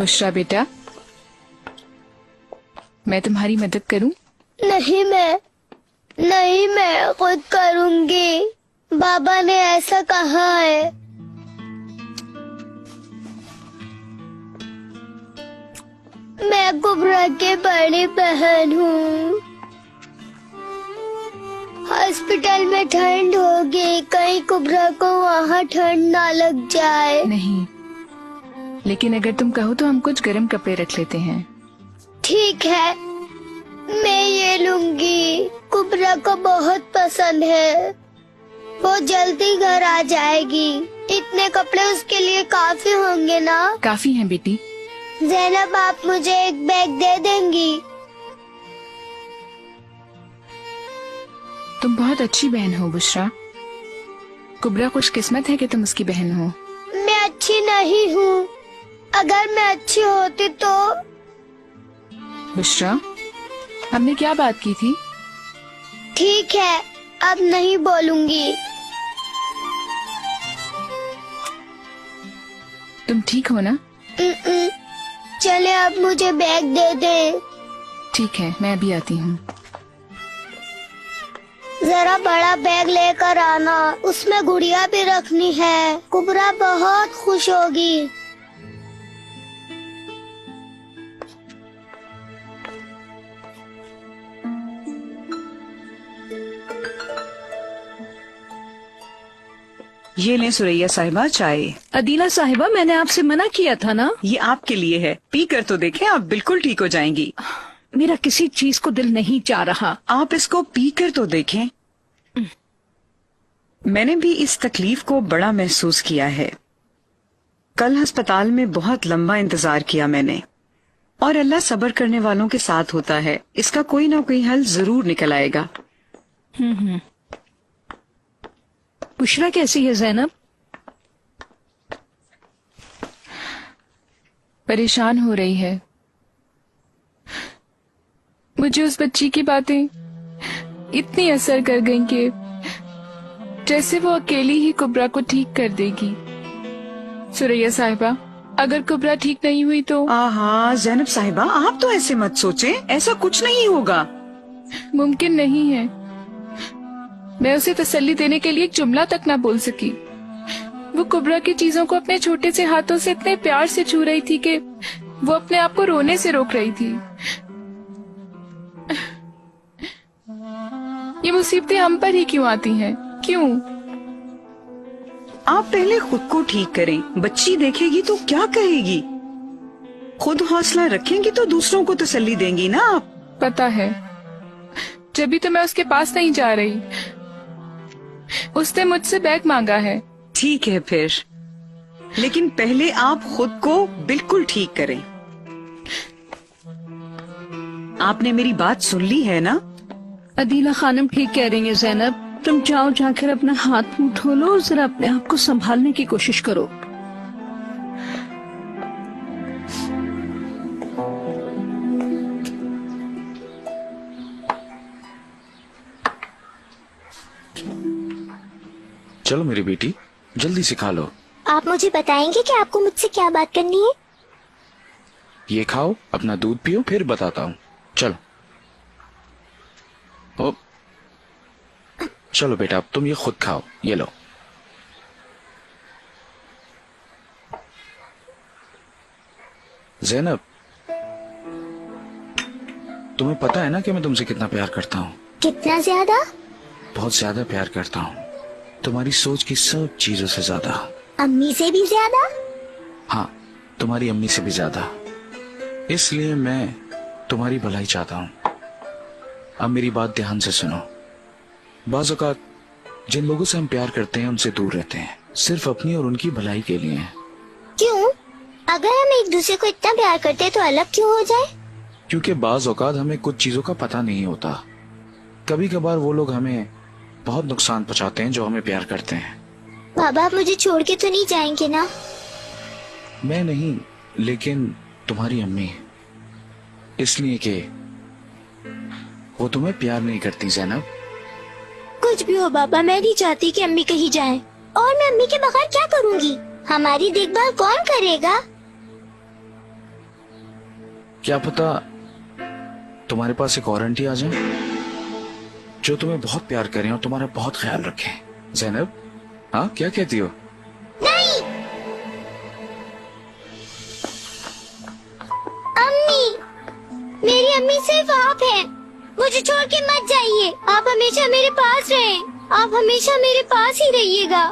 बुशरा बेटा, मैं तुम्हारी मदद करूं? नहीं, मैं खुद करूंगी। बाबा ने ऐसा कहा है। मैं कुबरा की बड़ी बहन हूँ। हॉस्पिटल में ठंड होगी, कहीं कुबरा को वहाँ ठंड ना लग जाए। नहीं, लेकिन अगर तुम कहो तो हम कुछ गर्म कपड़े रख लेते हैं। ठीक है, मैं ये लूंगी। कुबरा को बहुत पसंद है। वो जल्दी घर आ जाएगी। इतने कपड़े उसके लिए काफी होंगे ना? काफी हैं बेटी। ज़ैनब, आप मुझे एक बैग दे देंगी? तुम बहुत अच्छी बहन हो बुशरा। कुबरा खुशकिस्मत है कि तुम उसकी बहन हो। मैं अच्छी नहीं हूँ। अगर मैं अच्छी होती तो। बुशरा, हमने क्या बात की थी? ठीक है, अब नहीं बोलूंगी। तुम ठीक हो ना? चले, अब मुझे बैग दे दे। ठीक है, मैं अभी आती हूँ। जरा बड़ा बैग लेकर आना, उसमें गुड़िया भी रखनी है। कुबरा बहुत खुश होगी। ये लें सुरैया साहिबा चाय। अदीला साहिबा, मैंने आपसे मना किया था ना। ये आपके लिए है, पी कर तो देखें, आप बिल्कुल ठीक हो जाएंगी। मेरा किसी चीज को दिल नहीं चाह रहा। आप इसको पी कर तो देखें। मैंने भी इस तकलीफ को बड़ा महसूस किया है। कल अस्पताल में बहुत लंबा इंतजार किया मैंने, और अल्लाह सब्र करने वालों के साथ होता है। इसका कोई ना कोई हल जरूर निकल आएगा। बुशरा कैसी है ज़ैनब? परेशान हो रही है। मुझे उस बच्ची की बातें इतनी असर कर गईं कि जैसे वो अकेली ही कुबरा को ठीक कर देगी। सुरैया साहिबा, अगर कुबरा ठीक नहीं हुई तो? हाँ ज़ैनब साहिबा, आप तो ऐसे मत सोचें, ऐसा कुछ नहीं होगा। मुमकिन नहीं है। मैं उसे तसल्ली देने के लिए एक जुमला तक ना बोल सकी। वो कुबरा की चीजों को अपने छोटे से हाथों से इतने प्यार से छू रही थी कि वो अपने आप को रोने से रोक रही थी। ये मुसीबतें हम पर ही क्यों आती हैं? क्यों? आप पहले खुद को ठीक करें। बच्ची देखेगी तो क्या कहेगी? खुद हौसला रखेंगी तो दूसरों को तसल्ली देंगी ना आप। पता है, जब भी तो मैं उसके पास नहीं जा रही। उसने मुझसे बैग मांगा है। ठीक है फिर, लेकिन पहले आप खुद को बिल्कुल ठीक करें। आपने मेरी बात सुन ली है ना? अदीला खानम ठीक कह रही है ज़ैनब। तुम जाओ, जाकर अपना हाथ मुंह धो लो और जरा अपने आप को संभालने की कोशिश करो। चलो मेरी बेटी, जल्दी सिखा लो। आप मुझे बताएंगे कि आपको मुझसे क्या बात करनी है? ये खाओ, अपना दूध पियो, फिर बताता हूँ। चलो। ओ, चलो बेटा, अब तुम ये खुद खाओ। ये लो। ज़ैनब, तुम्हें पता है ना कि मैं तुमसे कितना प्यार करता हूँ? कितना ज्यादा? बहुत ज्यादा प्यार करता हूँ, तुम्हारी सोच की सब चीजों से ज्यादा। अम्मी से भी ज्यादा? हाँ, तुम्हारी अम्मी से भी ज्यादा। इसलिए मैं तुम्हारी भलाई चाहता हूँ। अब मेरी बात ध्यान से सुनो। बाज़ औक़ात जिन लोगों से हम प्यार करते हैं उनसे दूर रहते हैं, सिर्फ अपनी और उनकी भलाई के लिए। क्यों? अगर हम एक दूसरे को इतना प्यार करते हैं तो अलग क्यों हो जाए? क्योंकि बाज़ औक़ात हमें कुछ चीजों का पता नहीं होता। कभी कभार वो लोग हमें बहुत नुकसान पहुंचाते हैं जो हमें प्यार करते हैं। बाबा, आप मुझे छोड़ के तो नहीं जाएंगे ना? मैं नहीं, लेकिन तुम्हारी अम्मी। इसलिए कि वो तुम्हें प्यार नहीं करती ज़ैनब। कुछ भी हो बाबा, मैं नहीं चाहती कि अम्मी कहीं जाएं। और मैं अम्मी के बगैर क्या करूंगी? हमारी देखभाल कौन करेगा? क्या पता तुम्हारे पास एक और आंटी आ जाए जो तुम्हें बहुत प्यार करें और तुम्हारा बहुत ख्याल रखें। ज़ैनब, हाँ क्या कहती हो? नहीं। अम्मी, मेरी अम्मी सिर्फ आप हैं। मुझे छोड़ के मत जाइए। आप हमेशा मेरे पास रहें। आप हमेशा मेरे पास ही रहिएगा।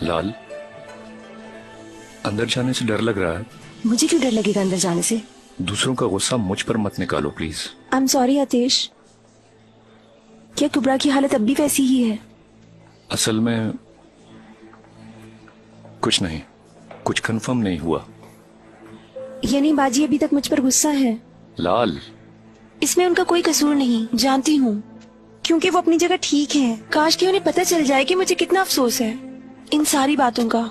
लाल, अंदर जाने से डर लग रहा है। मुझे क्यों डर लगेगा अंदर जाने से? दूसरों का गुस्सा मुझ पर मत निकालो प्लीज। आई एम सॉरी आतिश। क्या कुबरा की हालत अब भी वैसी ही है? असल में कुछ नहीं, कुछ कंफर्म नहीं हुआ। यानी बाजी अभी तक मुझ पर गुस्सा है? लाल, इसमें उनका कोई कसूर नहीं, जानती हूँ, क्योंकि वो अपनी जगह ठीक है। काश कि उन्हें पता चल जाए कि मुझे कितना अफसोस है इन सारी बातों का।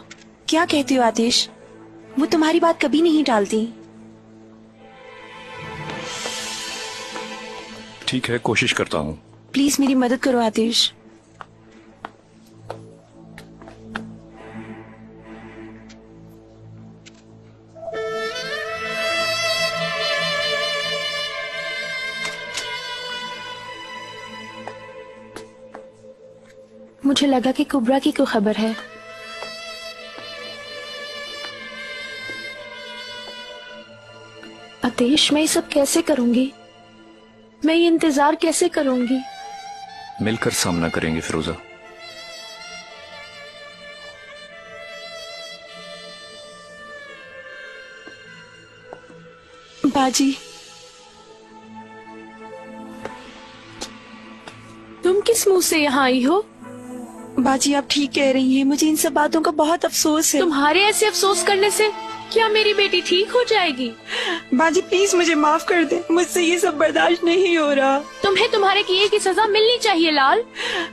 क्या कहती हो आतिश? वो तुम्हारी बात कभी नहीं टालती। ठीक है, कोशिश करता हूँ। प्लीज मेरी मदद करो आतिश। मुझे लगा कि कुबरा की कोई खबर है। आतिश, मैं ये सब कैसे करूंगी? मैं ये इंतजार कैसे करूंगी? मिलकर सामना करेंगे फिरोजा। बाजी, तुम किस मुंह से यहाँ आई हो? बाजी आप ठीक कह रही हैं, मुझे इन सब बातों का बहुत अफसोस है। तुम्हारे ऐसे अफसोस करने से क्या मेरी बेटी ठीक हो जाएगी? बाजी प्लीज मुझे माफ कर दे, मुझसे ये सब बर्दाश्त नहीं हो रहा। तुम्हें तुम्हारे किए की सजा मिलनी चाहिए लाल।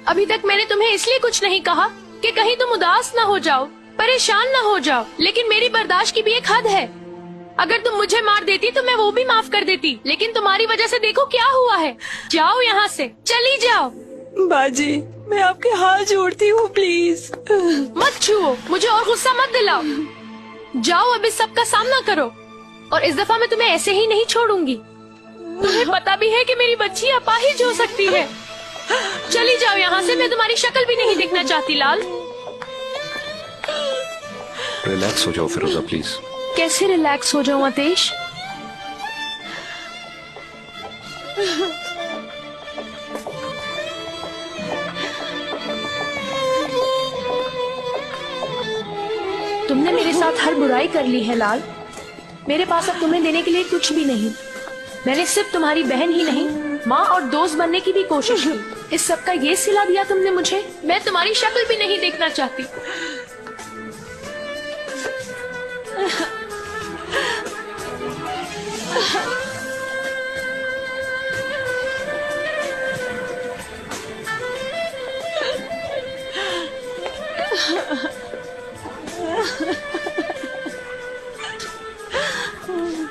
अभी तक मैंने तुम्हें इसलिए कुछ नहीं कहा कि कहीं तुम उदास न हो जाओ, परेशान न हो जाओ, लेकिन मेरी बर्दाश्त की भी एक हद है। अगर तुम मुझे मार देती तो मैं वो भी माफ कर देती, लेकिन तुम्हारी वजह से देखो क्या हुआ है। जाओ यहाँ से, चली जाओ। बाजी मैं आपके हाथ जोड़ती हूँ, प्लीज मत छुओ, मुझे और गुस्सा मत दिलाओ। जाओ, अब इस सब का सामना करो, और इस दफा मैं तुम्हें ऐसे ही नहीं छोड़ूंगी। तुम्हें पता भी है कि मेरी बच्ची अपाहिज हो सकती है। चली जाओ यहाँ से, मैं तुम्हारी शक्ल भी नहीं देखना चाहती लाल। रिलैक्स हो जाओ फिरोजा प्लीज। कैसे रिलैक्स हो जाऊं आतिश? तुमने मेरे साथ हर बुराई कर ली है लाल। मेरे पास अब तुम्हें देने के लिए कुछ भी नहीं। मैंने सिर्फ तुम्हारी बहन ही नहीं, माँ और दोस्त बनने की भी कोशिश की। इस सब का ये सिला दिया तुमने मुझे। मैं तुम्हारी शक्ल भी नहीं देखना चाहती।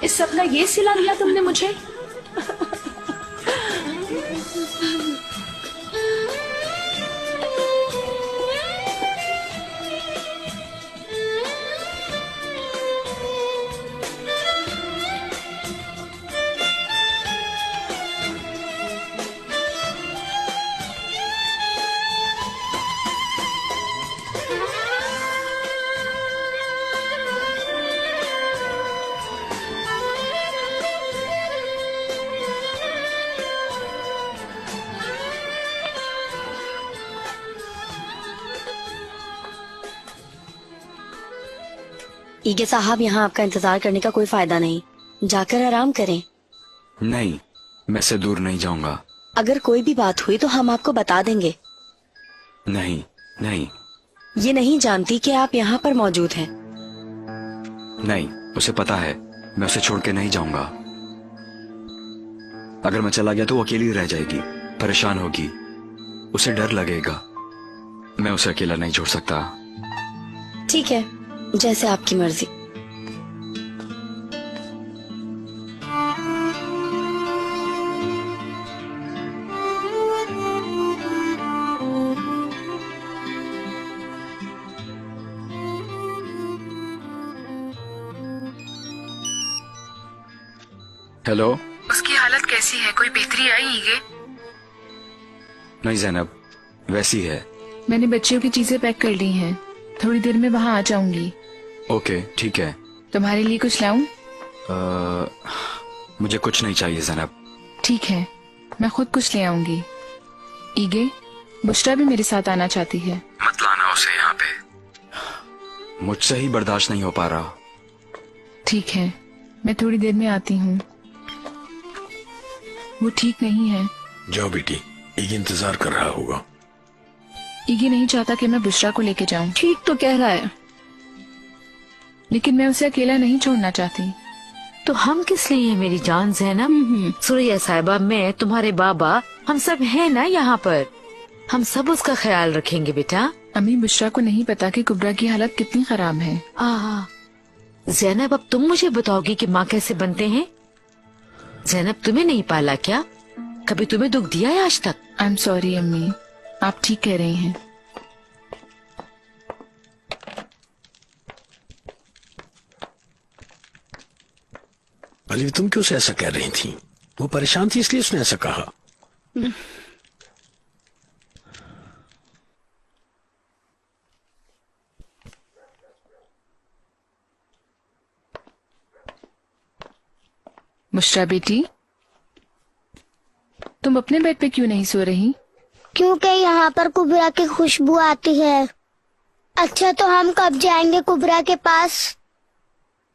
इस सब का ये सिला दिया तुमने मुझे। ईगे साहब, यहाँ आपका इंतजार करने का कोई फायदा नहीं, जाकर आराम करें। नहीं, मैं से दूर नहीं जाऊंगा। अगर कोई भी बात हुई तो हम आपको बता देंगे। नहीं नहीं ये नहीं जानती कि आप यहाँ पर मौजूद हैं। नहीं, उसे पता है मैं उसे छोड़ के नहीं जाऊंगा। अगर मैं चला गया तो वो अकेली रह जाएगी, परेशान होगी, उसे डर लगेगा। मैं उसे अकेला नहीं छोड़ सकता। ठीक है, जैसे आपकी मर्जी। हेलो। उसकी हालत कैसी है? कोई बेहतरी आई ईगे? नहीं जैनब, वैसी है। मैंने बच्चियों की चीजें पैक कर ली हैं। थोड़ी देर में वहाँ आ जाऊंगी। ओके ठीक है। तुम्हारे लिए कुछ लाऊं? मुझे कुछ नहीं चाहिए जैनब। ठीक है, मैं खुद कुछ ले आऊंगी। ईगे, बुशरा भी मेरे साथ आना चाहती है। मत लाना उसे यहाँ पे, मुझसे ही बर्दाश्त नहीं हो पा रहा। ठीक है, मैं थोड़ी देर में आती हूँ। वो ठीक नहीं है। जाओ बेटी, ईगे इंतजार कर रहा होगा। ईगे नहीं चाहता कि मैं बुशरा को लेके जाऊं। ठीक तो कह रहा है। लेकिन मैं उसे अकेला नहीं छोड़ना चाहती। तो हम किस लिए हैं मेरी जान ज़ैनब? सुरैया साहिबा, मैं तुम्हारे बाबा, हम सब हैं ना यहाँ पर। हम सब उसका ख्याल रखेंगे बेटा। अम्मी, बुशरा को नहीं पता कि कुबरा की हालत कितनी खराब है। ज़ैनब, अब तुम मुझे बताओगी कि माँ कैसे बनते हैं? ज़ैनब, तुम्हें नहीं पाला क्या? कभी तुम्हें दुख दिया है आज तक? आई एम सॉरी अम्मी, आप ठीक कह रही हैं। अली, तुम क्यों से ऐसा कह रही थी? वो परेशान थी इसलिए उसने ऐसा कहा। बुशरा बेटी, तुम अपने बेड पे क्यों नहीं सो रही? क्योंकि यहाँ पर कुबरा की खुशबू आती है। अच्छा, तो हम कब जाएंगे कुबरा के पास?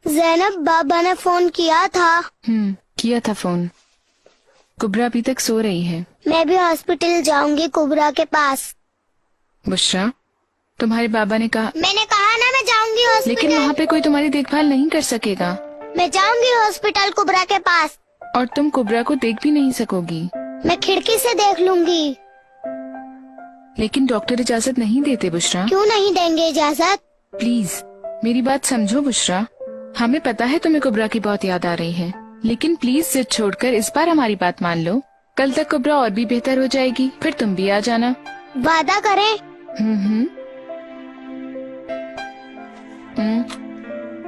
ज़ैनब, बाबा ने फोन किया था। किया था फोन। कुबरा अभी तक सो रही है। मैं भी हॉस्पिटल जाऊंगी कुबरा के पास। बुशरा, तुम्हारे बाबा ने कहा। मैंने कहा ना मैं जाऊंगी हॉस्पिटल। लेकिन वहाँ पे कोई तुम्हारी देखभाल नहीं कर सकेगा। मैं जाऊंगी हॉस्पिटल कुबरा के पास। और तुम कुबरा को देख भी नहीं सकोगी। मैं खिड़की से देख लूंगी। लेकिन डॉक्टर इजाजत नहीं देते बुशरा। क्यों नहीं देंगे इजाजत? प्लीज मेरी बात समझो बुशरा। हमें पता है तुम्हें कुबरा की बहुत याद आ रही है, लेकिन प्लीज जिद छोड़कर इस बार हमारी बात मान लो। कल तक कुबरा और भी बेहतर हो जाएगी, फिर तुम भी आ जाना। वादा करें?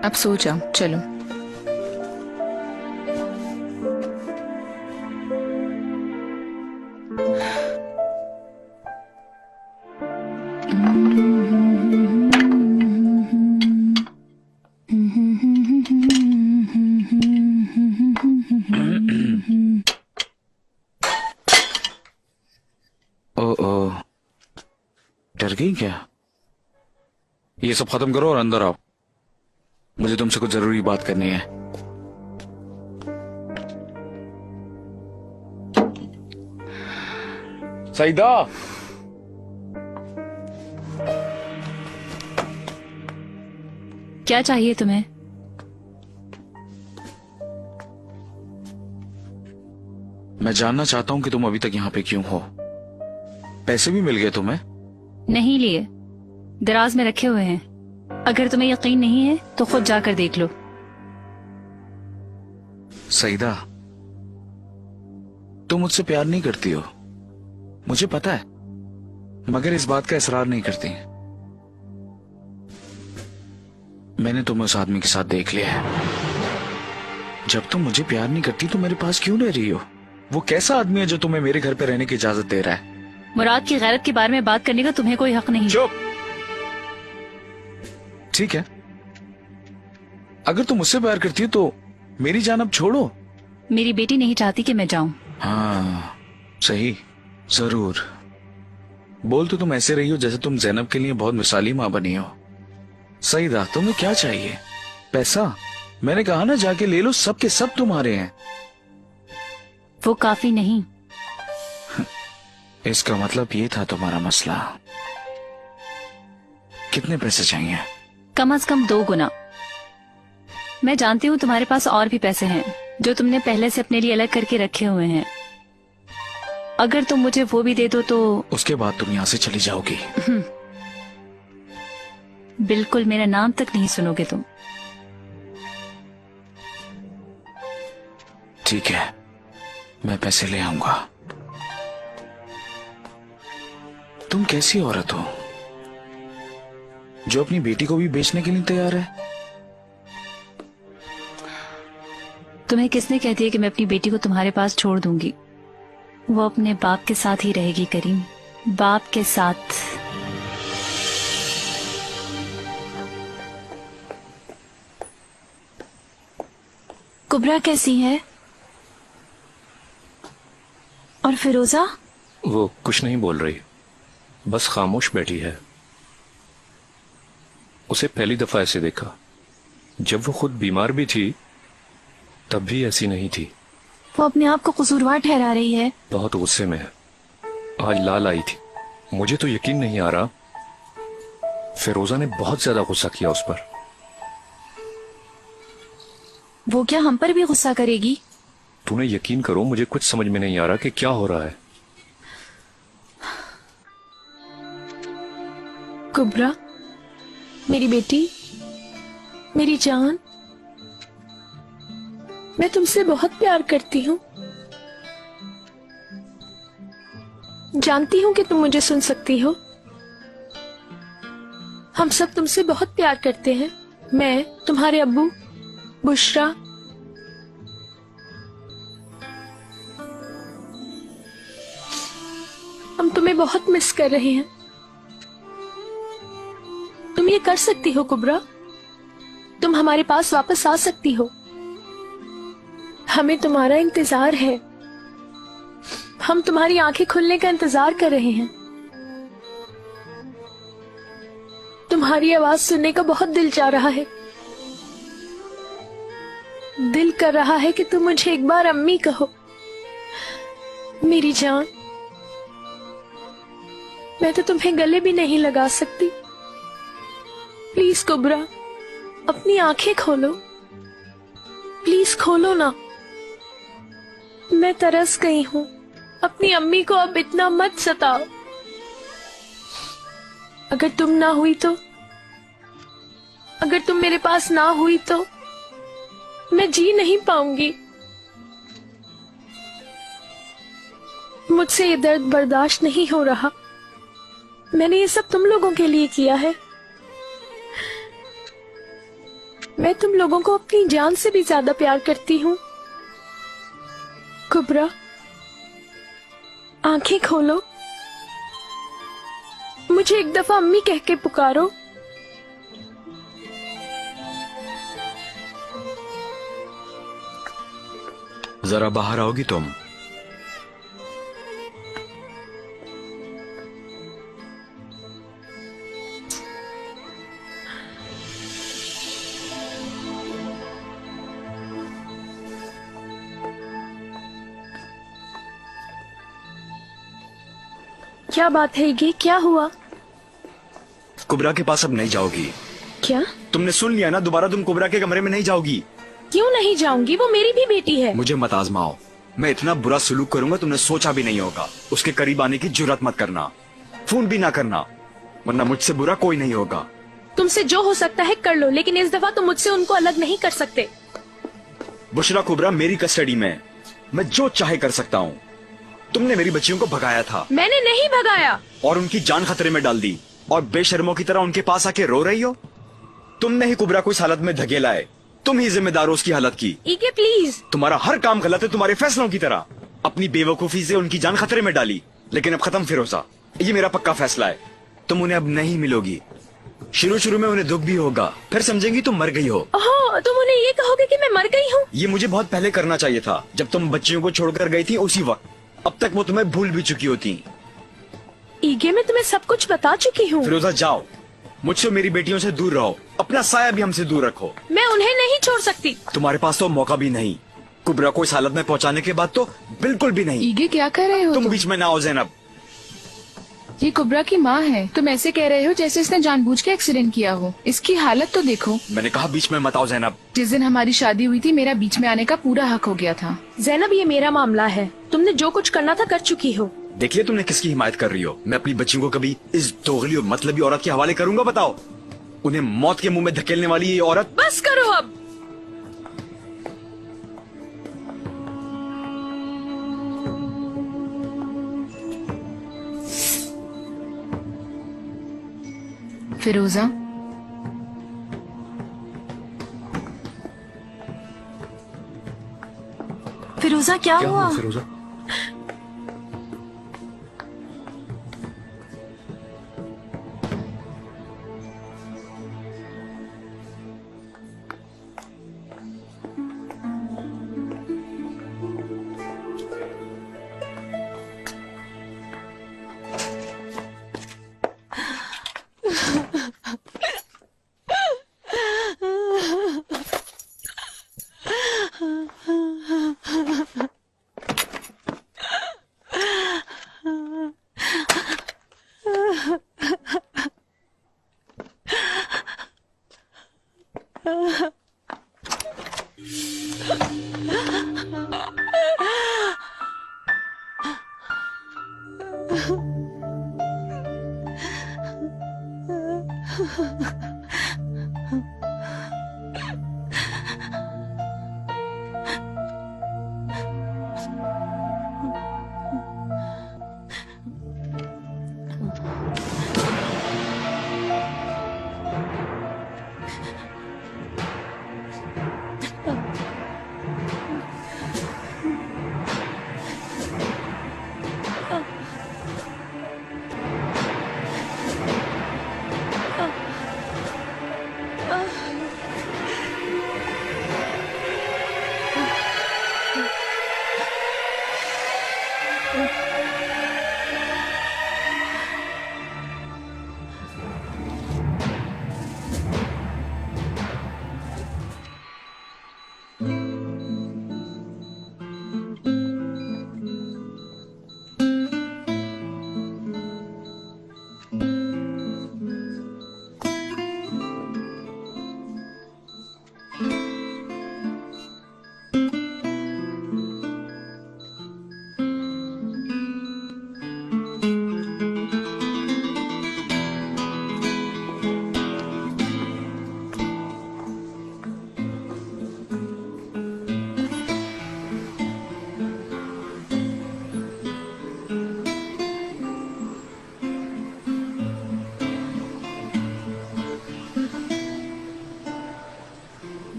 अब सो जाओ, चलो। डर गई क्या? ये सब खत्म करो और अंदर आओ। मुझे तुमसे कुछ जरूरी बात करनी है। सईदा, क्या चाहिए तुम्हें? मैं जानना चाहता हूँ कि तुम अभी तक यहाँ पे क्यों हो। पैसे भी मिल गए तुम्हें? नहीं लिए, दराज में रखे हुए हैं। अगर तुम्हें यकीन नहीं है तो खुद जाकर देख लो। सईदा, तुम मुझसे प्यार नहीं करती हो, मुझे पता है, मगर इस बात का इसरार नहीं करती। मैंने तुम्हें उस आदमी के साथ देख लिया है। जब तुम मुझे प्यार नहीं करती तो मेरे पास क्यों रह रही हो? वो कैसा आदमी है जो तुम्हें मेरे घर पे रहने की इजाजत दे रहा है? मुराद की गैरत के बारे में बात करने का तुम्हें कोई हक नहीं। चुप। ठीक है, अगर तुम मुझसे प्यार करती हो तो मेरी जान अब छोड़ो। मेरी बेटी नहीं चाहती कि मैं जाऊं। हाँ सही, जरूर। बोल तो तुम ऐसे रही हो जैसे तुम ज़ैनब के लिए बहुत मिसाली माँ बनी हो। सईदा, तुम्हें क्या चाहिए? पैसा? मैंने कहा ना जाके ले लो, सब के सब तुम्हारे हैं। वो काफी नहीं। इसका मतलब ये था तुम्हारा मसला। कितने पैसे चाहिए? कम से कम 2 गुना। मैं जानती हूँ तुम्हारे पास और भी पैसे हैं जो तुमने पहले से अपने लिए अलग करके रखे हुए हैं। अगर तुम मुझे वो भी दे दो तो उसके बाद तुम यहाँ से चली जाओगी। बिल्कुल मेरा नाम तक नहीं सुनोगे तुम। ठीक है, मैं पैसे ले आऊंगा। तुम कैसी औरत हो जो अपनी बेटी को भी बेचने के लिए तैयार है? तुम्हें किसने कह दिया कि मैं अपनी बेटी को तुम्हारे पास छोड़ दूंगी? वो अपने बाप के साथ ही रहेगी करीम, बाप के साथ। कुबरा कैसी है? और फिरोजा? वो कुछ नहीं बोल रही, बस खामोश बैठी है। उसे पहली दफा ऐसे देखा। जब वो खुद बीमार भी थी तब भी ऐसी नहीं थी। वो अपने आप को कसूरवार ठहरा रही है। बहुत गुस्से में है। आज लाल आई थी। मुझे तो यकीन नहीं आ रहा। फिरोजा ने बहुत ज्यादा गुस्सा किया उस पर। वो क्या हम पर भी गुस्सा करेगी? तूने यकीन करो, मुझे कुछ समझ में नहीं आ रहा कि क्या हो रहा है। कुबरा, मेरी बेटी, मेरी जान, मैं तुमसे बहुत प्यार करती हूँ। जानती हूँ कि तुम मुझे सुन सकती हो। हम सब तुमसे बहुत प्यार करते हैं। मैं, तुम्हारे अब्बू, बुशरा। हम तुम्हें बहुत मिस कर रहे हैं। तुम ये कर सकती हो कुबरा। तुम हमारे पास वापस आ सकती हो। हमें तुम्हारा इंतजार है। हम तुम्हारी आंखें खुलने का इंतजार कर रहे हैं। तुम्हारी आवाज सुनने का बहुत दिल चाह रहा है। दिल कर रहा है कि तुम मुझे एक बार अम्मी कहो। मेरी जान, मैं तो तुम्हें गले भी नहीं लगा सकती। प्लीज कुबरा, अपनी आंखें खोलो। प्लीज खोलो ना। मैं तरस गई हूँ। अपनी अम्मी को अब इतना मत सताओ। अगर तुम ना हुई तो, अगर तुम मेरे पास ना हुई तो मैं जी नहीं पाऊंगी। मुझसे ये दर्द बर्दाश्त नहीं हो रहा। मैंने ये सब तुम लोगों के लिए किया है। मैं तुम लोगों को अपनी जान से भी ज्यादा प्यार करती हूँ। कुबरा, आंखें खोलो। मुझे एक दफा अम्मी कह के पुकारो। जरा बाहर आओगी तुम? क्या बात है ये? क्या हुआ? कुबरा के पास अब नहीं जाओगी। क्या? तुमने सुन लिया ना, दोबारा तुम कुबरा के कमरे में नहीं जाओगी। क्यों नहीं जाऊंगी? वो मेरी भी बेटी है। मुझे मत आजमाओ। मैं इतना बुरा सलूक करूंगा तुमने सोचा भी नहीं होगा। उसके करीब आने की जुर्रत मत करना। फोन भी ना करना, वरना मुझसे बुरा कोई नहीं होगा। तुमसे जो हो सकता है कर लो, लेकिन इस दफा तुम मुझसे उनको अलग नहीं कर सकते। बुशरा, कुबरा मेरी कस्टडी में। मैं जो चाहे कर सकता हूँ। तुमने मेरी बच्चियों को भगाया था। मैंने नहीं भगाया। और उनकी जान खतरे में डाल दी, और बेशर्मों की तरह उनके पास आके रो रही हो। तुमने ही कुबरा को इस हालत में धकेला है। तुम ही जिम्मेदार हो उसकी हालत की। इके प्लीज। तुम्हारा हर काम गलत है, तुम्हारे फैसलों की तरह। अपनी बेवकूफी से उनकी जान खतरे में डाली। लेकिन अब खत्म फिरोजा, ये मेरा पक्का फैसला है। तुम उन्हें अब नहीं मिलोगी। शुरू में उन्हें दुख भी होगा, फिर समझेंगी तुम मर गई हो। ओह, तुम उन्हें ये कहोगे कि मैं मर गई हूँ? ये मुझे बहुत पहले करना चाहिए था, जब तुम बच्चियों को छोड़कर गई थी उसी वक्त। अब तक वो तुम्हें भूल भी चुकी होती। ईगे, मैं तुम्हें सब कुछ बता चुकी हूँ। फिरोजा जाओ, मुझसे मेरी बेटियों से दूर रहो। अपना साया भी हमसे दूर रखो। मैं उन्हें नहीं छोड़ सकती। तुम्हारे पास तो मौका भी नहीं। कुबरा को इस हालत में पहुंचाने के बाद तो बिल्कुल भी नहीं। ईगे क्या कर रहे हो तुम बीच में ना आओ जैनब। ये कुबरा की माँ है। तुम ऐसे कह रहे हो जैसे इसने जानबूझ के एक्सीडेंट किया हो। इसकी हालत तो देखो। मैंने कहा बीच में मत आओ जैनब। जिस दिन हमारी शादी हुई थी मेरा बीच में आने का पूरा हक हो गया था। जैनब, ये मेरा मामला है। तुमने जो कुछ करना था कर चुकी हो। देखिए तुमने किसकी हिमायत कर रही हो। मैं अपनी बच्चियों को कभी इस दोगली और मतलबी औरत के हवाले करूंगा? बताओ, उन्हें मौत के मुंह में धकेलने वाली ये औरत। बस करो अब। फिरोजा, फिरोजा क्या हुआ? फिरोजा?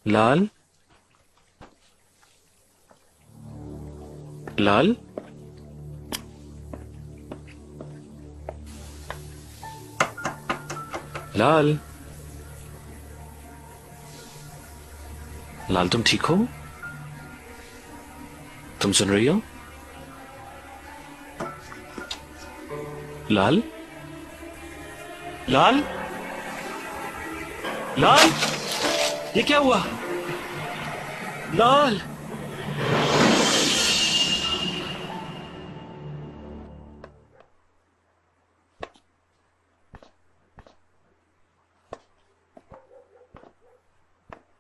लाल, लाल, लाल, लाल, तुम ठीक हो? तुम सुन रही हो? लाल, लाल, लाल, ये क्या हुआ? लाल,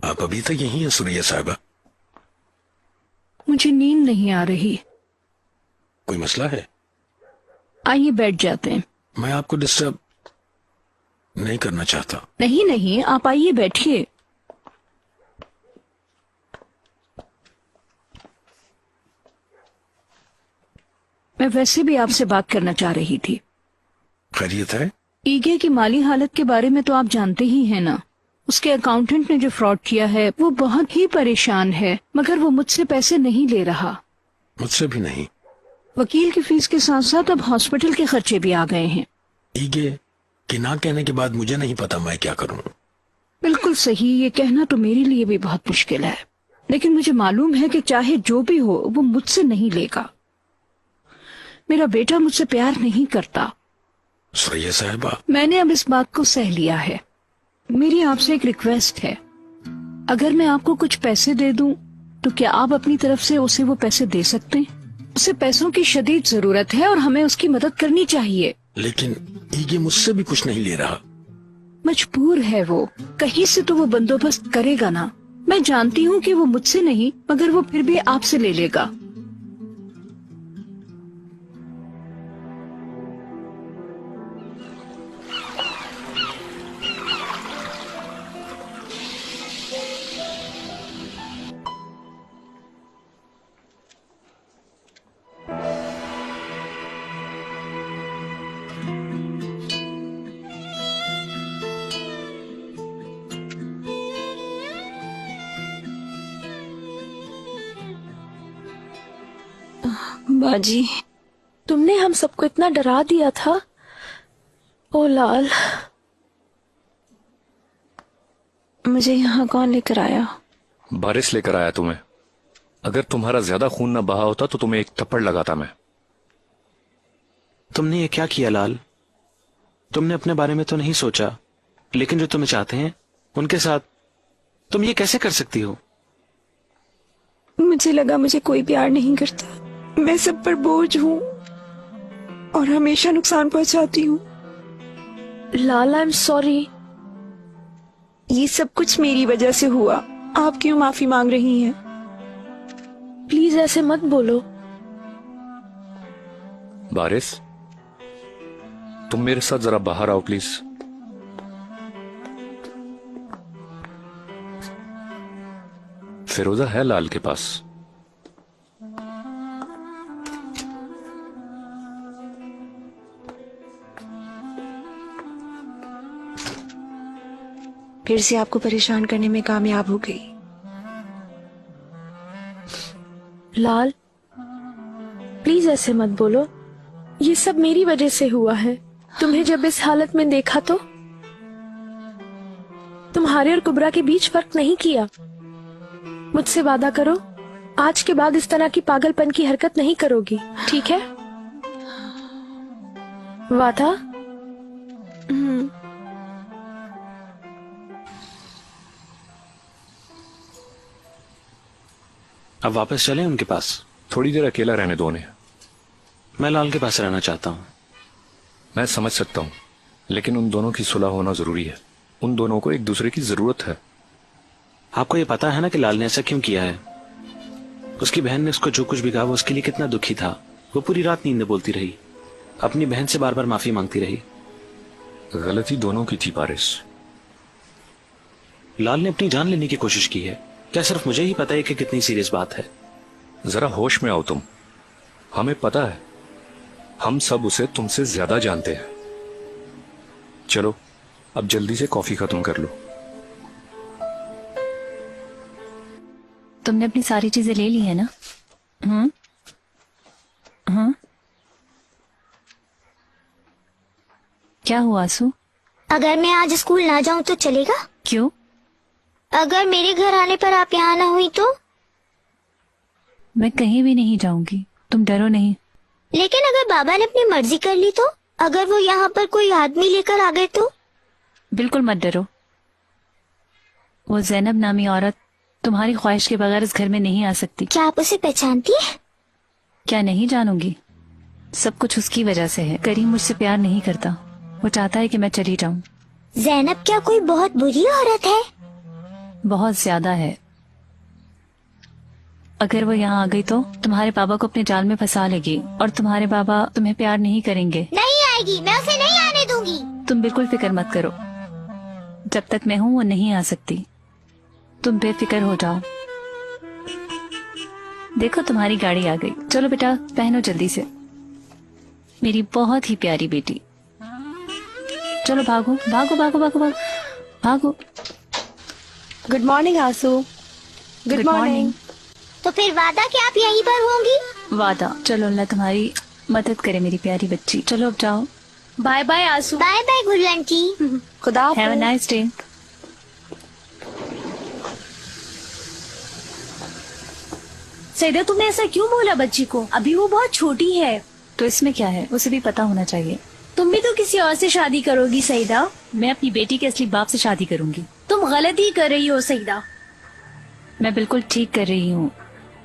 आप अभी तक यहीं हैं सुरैया साहिबा? मुझे नींद नहीं आ रही। कोई मसला है? आइए बैठ जाते हैं। मैं आपको डिस्टर्ब नहीं करना चाहता। नहीं नहीं, आप आइए बैठिए। मैं वैसे भी आपसे बात करना चाह रही थी। खैरियत है? ईगे की माली हालत के बारे में तो आप जानते ही हैं ना। उसके अकाउंटेंट ने जो फ्रॉड किया है वो बहुत ही परेशान है, मगर वो मुझसे पैसे नहीं ले रहा। मुझसे भी नहीं। वकील की फीस के साथ साथ अब हॉस्पिटल के खर्चे भी आ गए हैं। ईगे कि ना कहने के बाद मुझे नहीं पता मैं क्या करूं। बिल्कुल सही, ये कहना तो मेरे लिए भी बहुत मुश्किल है, लेकिन मुझे मालूम है कि चाहे जो भी हो वो मुझसे नहीं लेगा। मेरा बेटा मुझसे प्यार नहीं करता, सुरैया साहिबा, मैंने अब इस बात को सह लिया है। मेरी आपसे एक रिक्वेस्ट है, अगर मैं आपको कुछ पैसे दे दूं तो क्या आप अपनी तरफ से उसे वो पैसे दे सकते हैं? उसे पैसों की शदीद जरूरत है और हमें उसकी मदद करनी चाहिए। लेकिन ये मुझसे भी कुछ नहीं ले रहा। मजबूर है वो, कहीं से तो वो बंदोबस्त करेगा ना। मैं जानती हूँ कि वो मुझसे नहीं, मगर वो फिर भी आपसे ले लेगा। बाजी, तुमने हम सबको इतना डरा दिया था। ओ लाल, मुझे यहाँ कौन लेकर आया? बारिश लेकर आया तुम्हें। अगर तुम्हारा ज्यादा खून न बहा होता तो तुम्हें एक थप्पड़ लगाता मैं। तुमने ये क्या किया लाल? तुमने अपने बारे में तो नहीं सोचा, लेकिन जो तुम्हें चाहते हैं उनके साथ तुम ये कैसे कर सकती हो? मुझे लगा मुझे कोई प्यार नहीं करता। मैं सब पर बोझ हूँ और हमेशा नुकसान पहुंचाती हूँ। लाल, आई एम सॉरी। ये सब कुछ मेरी वजह से हुआ। आप क्यों माफी मांग रही हैं? प्लीज ऐसे मत बोलो। बारिश, तुम मेरे साथ जरा बाहर आओ प्लीज। फिरोजा है लाल के पास। फिर से आपको परेशान करने में कामयाब हो गई। लाल, प्लीज ऐसे मत बोलो। ये सब मेरी वजह से हुआ है। तुम्हें जब इस हालत में देखा तो तुम्हारे और कुबरा के बीच फर्क नहीं किया। मुझसे वादा करो, आज के बाद इस तरह की पागलपन की हरकत नहीं करोगी, ठीक है? वादा? अब वापस चलें उनके पास? थोड़ी देर अकेला रहने दो उन्हें। मैं लाल के पास रहना चाहता हूँ। मैं समझ सकता हूँ, लेकिन उन दोनों की सुलह होना जरूरी है। उन दोनों को एक दूसरे की जरूरत है। आपको ये पता है ना कि लाल ने ऐसा क्यों किया है? उसकी बहन ने उसको जो कुछ भी कहा वो उसके लिए कितना दुखी था। वो पूरी रात नींद में बोलती रही, अपनी बहन से बार बार माफी मांगती रही। गलती दोनों की थी बारिश। लाल ने अपनी जान लेने की कोशिश की है। क्या सिर्फ मुझे ही पता है कि कितनी सीरियस बात है? जरा होश में आओ तुम। हमें पता है, हम सब उसे तुमसे ज्यादा जानते हैं। चलो अब जल्दी से कॉफी खत्म कर लो। तुमने अपनी सारी चीजें ले ली है ना? क्या हुआ आंसू? अगर मैं आज स्कूल ना जाऊं तो चलेगा? क्यों? अगर मेरे घर आने पर आप यहाँ ना हुई तो? मैं कहीं भी नहीं जाऊंगी, तुम डरो नहीं। लेकिन अगर बाबा ने अपनी मर्जी कर ली तो? अगर वो यहाँ पर कोई आदमी लेकर आ गए तो? बिल्कुल मत डरो। वो जैनब नामी औरत तुम्हारी ख्वाहिश के बगैर इस घर में नहीं आ सकती। क्या आप उसे पहचानती है? क्या नहीं जानूंगी? सब कुछ उसकी वजह से है। करीम मुझसे प्यार नहीं करता, वो चाहता है कि मैं चली जाऊं। जैनब क्या कोई बहुत बुरी औरत है? बहुत ज्यादा है। अगर वो यहाँ आ गई तो तुम्हारे पापा को अपने जाल में फंसा लेगी और तुम्हारे पापा तुम्हें प्यार नहीं करेंगे। नहीं आएगी, मैं उसे नहीं आने दूंगी। तुम बिल्कुल फिक्र मत करो, जब तक मैं हूँ वो नहीं आ सकती। तुम बेफिक्र हो जाओ। देखो तुम्हारी गाड़ी आ गई। चलो बेटा पहनो जल्दी से, मेरी बहुत ही प्यारी बेटी। चलो भागो भागो भागो भागो भागो भागो। गुड मॉर्निंग आंसू। Good morning. तो फिर वादा कि आप यहीं पर होंगी? वादा। चलो अल्लाह तुम्हारी मदद करे मेरी प्यारी बच्ची। चलो अब जाओ। बाय बाय आंसू। बाय बाय गुल आंटी। खुदा हैव अ नाइस डे। सैदा, तुमने ऐसा क्यों बोला बच्ची को? अभी वो बहुत छोटी है। तो इसमें क्या है, उसे भी पता होना चाहिए। तुम भी तो किसी और से शादी करोगी सईदा। मैं अपनी बेटी के असली बाप से शादी करूंगी। तुम गलत ही कर रही हो सईदा। मैं बिल्कुल ठीक कर रही हूँ।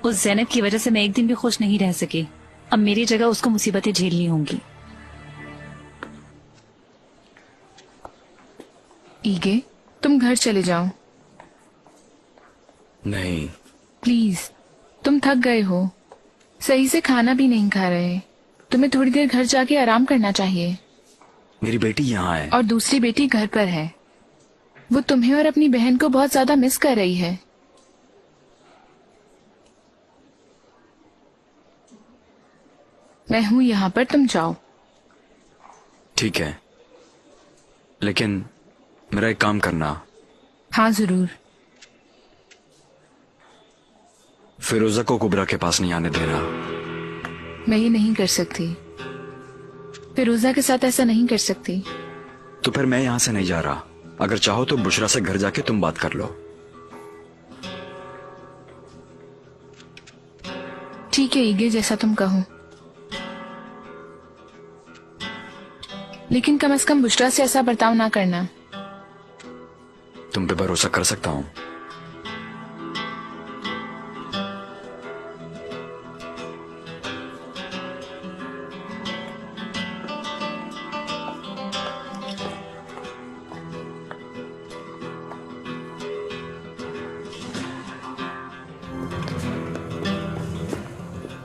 उस ज़ैनब की वजह से मैं एक दिन भी खुश नहीं रह सकी। अब मेरी जगह उसको मुसीबतें झेलनी होंगी। ईगे, तुम घर चले जाओ। नहीं, प्लीज, तुम थक गए हो, सही से खाना भी नहीं खा रहे। तुम्हें थोड़ी देर घर जाके आराम करना चाहिए। मेरी बेटी यहाँ है। और दूसरी बेटी घर पर है। वो तुम्हें और अपनी बहन को बहुत ज्यादा मिस कर रही है। मैं हूँ यहाँ पर, तुम जाओ। ठीक है, लेकिन मेरा एक काम करना। हाँ जरूर। फिरोजा को कुबरा के पास नहीं आने देना। मैं ये नहीं कर सकती। फिरोजा के साथ ऐसा नहीं कर सकती। तो फिर मैं यहाँ से नहीं जा रहा। अगर चाहो तो बुशरा से घर जाके तुम बात कर लो। ठीक है ईगे, जैसा तुम कहो। लेकिन कम से कम बुशरा से ऐसा बर्ताव ना करना। तुम पे भरोसा कर सकता हूँ।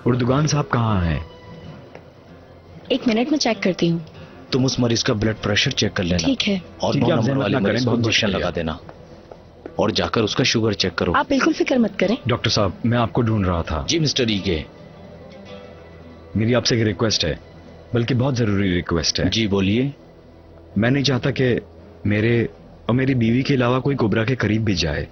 उर्दुगान साहब कहाँ हैं? एक मिनट में चेक करती हूँ। तुम उस मरीज का ब्लड प्रेशर चेक कर लेना। ठीक है। और ठीक है, 9 आप नंबर जहमत वाले ना करें, मरीज को बहुत इंजेक्शन शुक्रिया। लगा देना और जाकर उसका शुगर चेक करो। आप बिल्कुल फिक्र मत करें। डॉक्टर साहब, मैं आपको ढूंढ रहा था। जी मिस्टर ईगे। मेरी आपसे एक रिक्वेस्ट है, बल्कि बहुत जरूरी रिक्वेस्ट है। जी बोलिए। मैं नहीं चाहता कि मेरे और मेरी बीवी के अलावा कोई कुबरा के करीब भी जाए।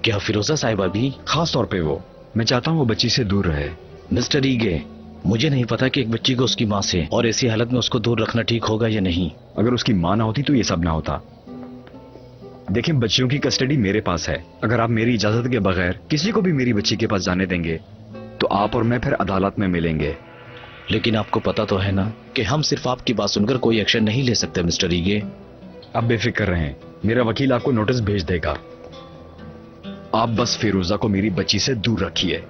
क्या फिरोजा साहिबा भी? खास तौर पे वो। मैं चाहता हूँ वो बच्ची से दूर रहे। मिस्टर ईगे, मुझे नहीं पता कि एक बच्ची को उसकी माँ से और ऐसी हालत में उसको दूर रखना ठीक होगा या नहीं। अगर उसकी माँ ना होती तो ये सब ना होता। देखिए, बच्चियों की कस्टडी मेरे पास है। अगर आप मेरी इजाजत के बगैर किसी को भी मेरी बच्ची के पास जाने देंगे तो आप और मैं फिर अदालत में मिलेंगे। लेकिन आपको पता तो है ना कि हम सिर्फ आपकी बात सुनकर कोई एक्शन नहीं ले सकते मिस्टर ईगे। आप बेफिक्र रहें, मेरा वकील आपको नोटिस भेज देगा। आप बस फिरोजा को मेरी बच्ची से दूर रखिए।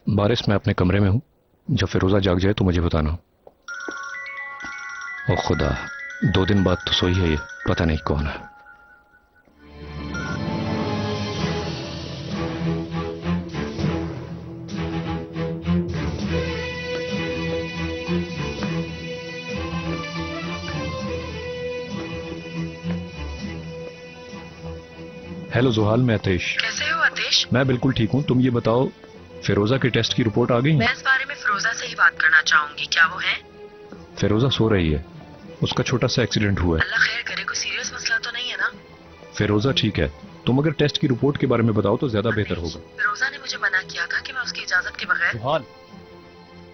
बारिश, मैं अपने कमरे में हूँ। जब फिरोजा जाग जाए तो मुझे बताना। ओ खुदा, 2 दिन बाद तो सोई है ये, पता नहीं कौन है। हेलो जुहाल, मैं आतिश। कैसे हो आतिश? मैं बिल्कुल ठीक हूँ। तुम ये बताओ, फिरोजा की टेस्ट की रिपोर्ट आ गई? मैं इस बारे में फिरोजा से ही बात करना चाहूंगी। क्या वो है? फिरोजा सो रही है। उसका छोटा सा एक्सीडेंट हुआ है। अल्लाह खैर करे, कोई सीरियस मसला तो नहीं है ना? फिरोजा ठीक है। तुम अगर टेस्ट की रिपोर्ट के बारे में बताओ तो ज्यादा बेहतर होगा। फिरोजा ने मुझे मना किया था कि मैं उसकी इजाजत के बगैर। जुहाल,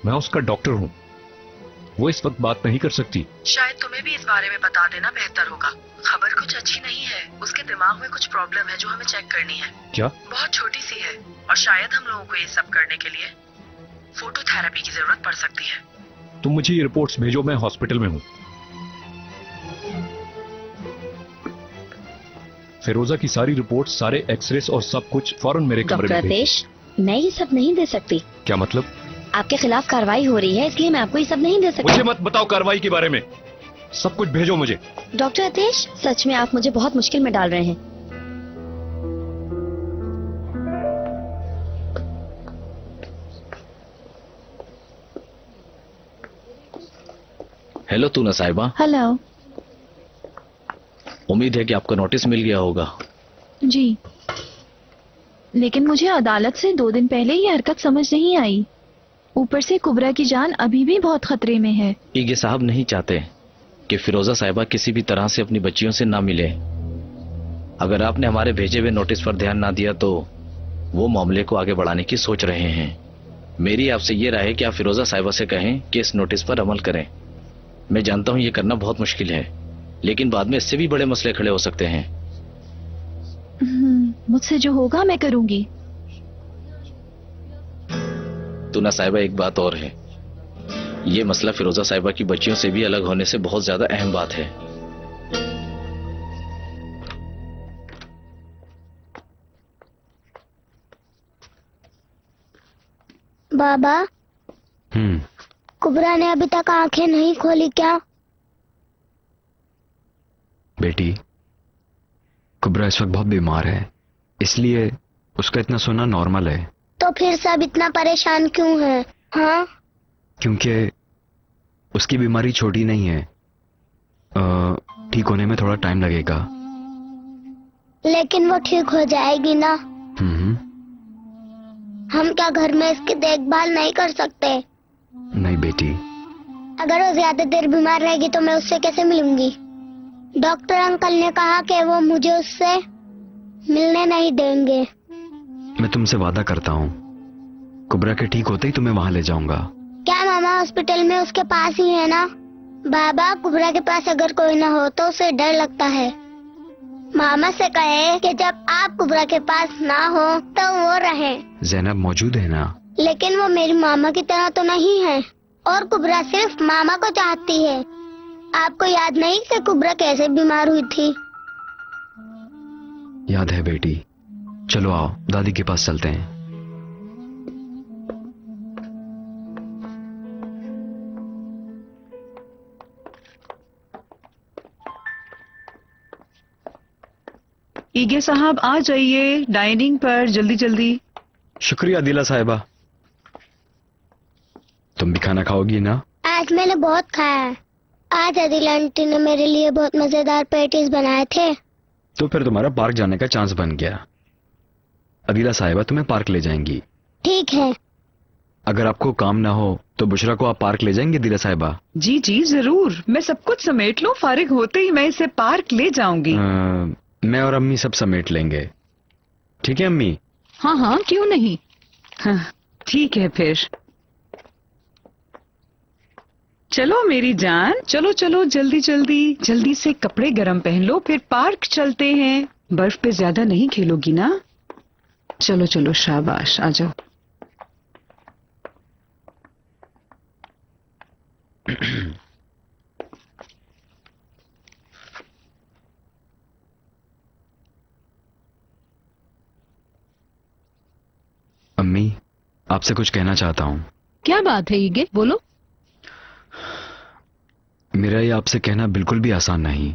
मैं उसका डॉक्टर हूँ। वो इस वक्त बात नहीं कर सकती। शायद तुम्हें भी इस बारे में बता देना बेहतर होगा। खबर कुछ अच्छी नहीं है। उसके दिमाग में कुछ प्रॉब्लम है जो हमें चेक करनी है। क्या? बहुत छोटी सी है और शायद हम लोगों को ये सब करने के लिए फोटो थेरेपी की जरूरत पड़ सकती है। तुम मुझे ये रिपोर्ट्स भेजो, मैं हॉस्पिटल में हूँ। फिरोजा की सारी रिपोर्ट्स, सारे एक्सरेस और सब कुछ फौरन मेरे कमरे में भेजो। मैं ये सब नहीं दे सकती। क्या मतलब? आपके खिलाफ कार्रवाई हो रही है, इसलिए मैं आपको ये सब नहीं दे सकती। मुझे मत बताओ कार्रवाई के बारे में, सब कुछ भेजो मुझे। डॉक्टर आतिश, सच में आप मुझे बहुत मुश्किल में डाल रहे हैं। हेलो तूना साहिबा। हेलो। उम्मीद है कि आपको नोटिस मिल गया होगा। जी, लेकिन मुझे अदालत से 2 दिन पहले ये हरकत समझ नहीं आई। ऊपर से कुबरा की जान अभी भी बहुत खतरे में है। ईगे साहब नहीं चाहते कि फिरोजा साहिबा किसी भी तरह से अपनी बच्चियों से ना मिले। अगर आपने हमारे भेजे हुए नोटिस पर ध्यान ना दिया तो वो मामले को आगे बढ़ाने की सोच रहे हैं। मेरी आपसे ये राय है कि आप फिरोजा साहिबा से कहें कि इस नोटिस पर अमल करें। मैं जानता हूं ये करना बहुत मुश्किल है, लेकिन बाद में इससे भी बड़े मसले खड़े हो सकते हैं। मुझसे जो होगा मैं करूंगी। तुना साहिबा, एक बात और है, ये मसला फिरोजा साहिबा की बच्चियों से भी अलग होने से बहुत ज्यादा अहम बात है। बाबा, कुबरा ने अभी तक आंखें नहीं खोली क्या? बेटी, कुबरा इस वक्त बहुत बीमार है, इसलिए उसका इतना सोना नॉर्मल है। तो फिर सब इतना परेशान क्यों है? हाँ, क्योंकि उसकी बीमारी छोटी नहीं है, ठीक होने में थोड़ा टाइम लगेगा। लेकिन वो ठीक हो जाएगी ना? हम क्या घर में इसकी देखभाल नहीं कर सकते? नहीं बेटी। अगर वो ज्यादा देर बीमार रहेगी तो मैं उससे कैसे मिलूंगी? डॉक्टर अंकल ने कहा कि वो मुझे उससे मिलने नहीं देंगे। मैं तुमसे वादा करता हूँ, कुबरा के ठीक होते ही तुम्हें वहाँ ले जाऊंगा। क्या मामा हॉस्पिटल में उसके पास ही है ना? बाबा, कुबरा के पास अगर कोई ना हो तो उसे डर लगता है। मामा से कहे कि जब आप कुबरा के पास ना हो तो वो रहे। ज़ैनब मौजूद है ना? लेकिन वो मेरी मामा की तरह तो नहीं है, और कुबरा सिर्फ मामा को चाहती है। आपको याद नहीं कि कुबरा कैसे बीमार हुई थी? याद है बेटी। चलो आओ दादी के पास चलते हैं। ईगे साहब आ जाइए डाइनिंग पर जल्दी जल्दी। शुक्रिया दिला साहिबा। तुम भी खाना खाओगी ना? आज मैंने बहुत खाया है। आज अदिल आंटी ने मेरे लिए बहुत मजेदार पैटीज बनाए थे। तो फिर तुम्हारा पार्क जाने का चांस बन गया। अदिला साहिबा तुम्हें पार्क ले जाएंगी। ठीक है। अगर आपको काम ना हो तो बुशरा को आप पार्क ले जाएंगे दिला साहिबा? जी जी जरूर, मैं सब कुछ समेट लूं, फारिग होते ही मैं इसे पार्क ले जाऊंगी। मैं और अम्मी सब समेट लेंगे। ठीक है अम्मी? हाँ हाँ, क्यों नहीं। हाँ, ठीक है फिर। चलो मेरी जान, चलो चलो जल्दी जल्दी जल्दी से कपड़े गरम पहन लो, फिर पार्क चलते हैं। बर्फ पे ज्यादा नहीं खेलोगी ना? चलो चलो शाबाश, आ जाओ। अम्मी, आपसे कुछ कहना चाहता हूँ। क्या बात है ईगे, बोलो। मेरा ये आपसे कहना बिल्कुल भी आसान नहीं,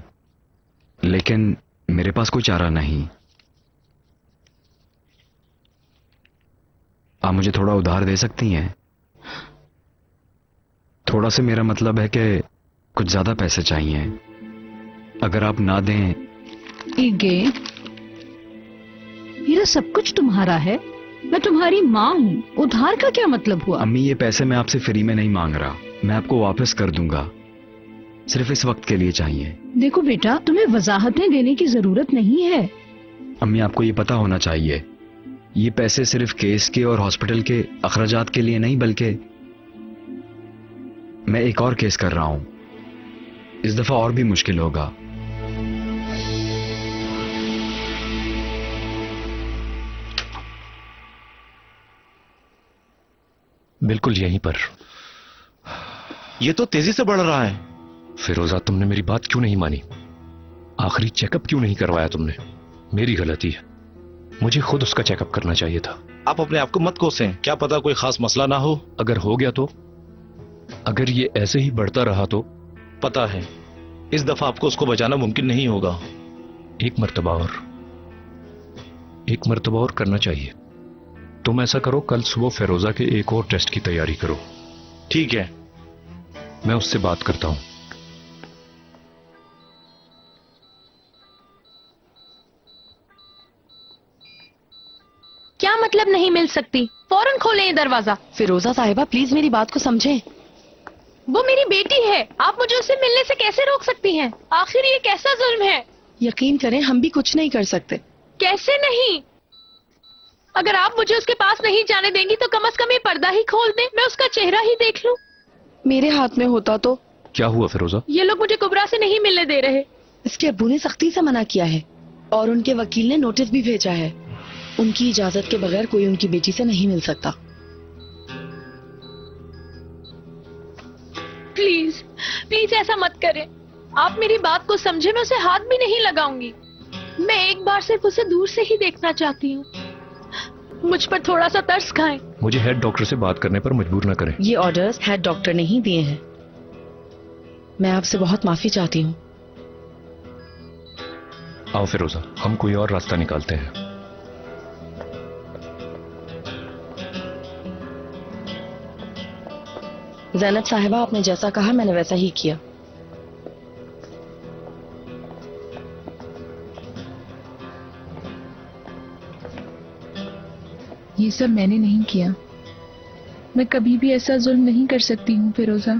लेकिन मेरे पास कोई चारा नहीं। आप मुझे थोड़ा उधार दे सकती हैं? थोड़ा से मेरा मतलब है कि कुछ ज्यादा पैसे चाहिए। अगर आप ना दें। ईगे, मेरा सब कुछ तुम्हारा है, मैं तुम्हारी माँ हूँ, उधार का क्या मतलब हुआ? अम्मी, ये पैसे मैं आपसे फ्री में नहीं मांग रहा, मैं आपको वापस कर दूंगा, सिर्फ इस वक्त के लिए चाहिए। देखो बेटा, तुम्हें वजाहतें देने की जरूरत नहीं है। अम्मी, आपको ये पता होना चाहिए, ये पैसे सिर्फ केस के और हॉस्पिटल के अखराजात के लिए नहीं, बल्कि मैं एक और केस कर रहा हूं, इस दफा और भी मुश्किल होगा। बिल्कुल यहीं पर। ये तो तेजी से बढ़ रहा है। फिरोजा, तुमने मेरी बात क्यों नहीं मानी? आखिरी चेकअप क्यों नहीं करवाया तुमने? मेरी गलती है, मुझे खुद उसका चेकअप करना चाहिए था। आप अपने आप को मत कोसें, क्या पता कोई खास मसला ना हो। अगर हो गया तो? अगर ये ऐसे ही बढ़ता रहा तो? पता है, इस दफा आपको उसको बचाना मुमकिन नहीं होगा। एक मर्तबा और करना चाहिए। तुम ऐसा करो, कल सुबह फिरोजा के एक और टेस्ट की तैयारी करो। ठीक है, मैं उससे बात करता हूं। क्या मतलब नहीं मिल सकती? फौरन खोलें ये दरवाजा। फिरोजा साहिबा, प्लीज मेरी बात को समझें। वो मेरी बेटी है, आप मुझे उससे मिलने से कैसे रोक सकती हैं? आखिर ये कैसा जुल्म है? यकीन करें, हम भी कुछ नहीं कर सकते। कैसे नहीं? अगर आप मुझे उसके पास नहीं जाने देंगी तो कम से कम ये पर्दा ही खोल दें, मैं उसका चेहरा ही देख लूं। मेरे हाथ में होता तो। क्या हुआ फिरोजा? ये लोग मुझे कुबरा से नहीं मिलने दे रहे। इसके अब्बू ने सख्ती से मना किया है और उनके वकील ने नोटिस भी भेजा है। उनकी इजाजत के बगैर कोई उनकी बेटी से नहीं मिल सकता। प्लीज प्लीज ऐसा मत करें। आप मेरी बात को समझे, मैं उसे हाथ भी नहीं लगाऊंगी। मैं एक बार सिर्फ उसे दूर से ही देखना चाहती हूँ। मुझ पर थोड़ा सा तरस खाएं। मुझे हेड डॉक्टर से बात करने पर मजबूर न करें। ये ऑर्डर्स हेड डॉक्टर ने ही दिए हैं। मैं आपसे बहुत माफी चाहती हूँ। आओ फिरोजा, हम कोई और रास्ता निकालते हैं। ज़ैनब साहिबा, आपने जैसा कहा मैंने वैसा ही किया। ये सब मैंने नहीं किया। मैं कभी भी ऐसा जुल्म नहीं कर सकती हूँ फिरोजा।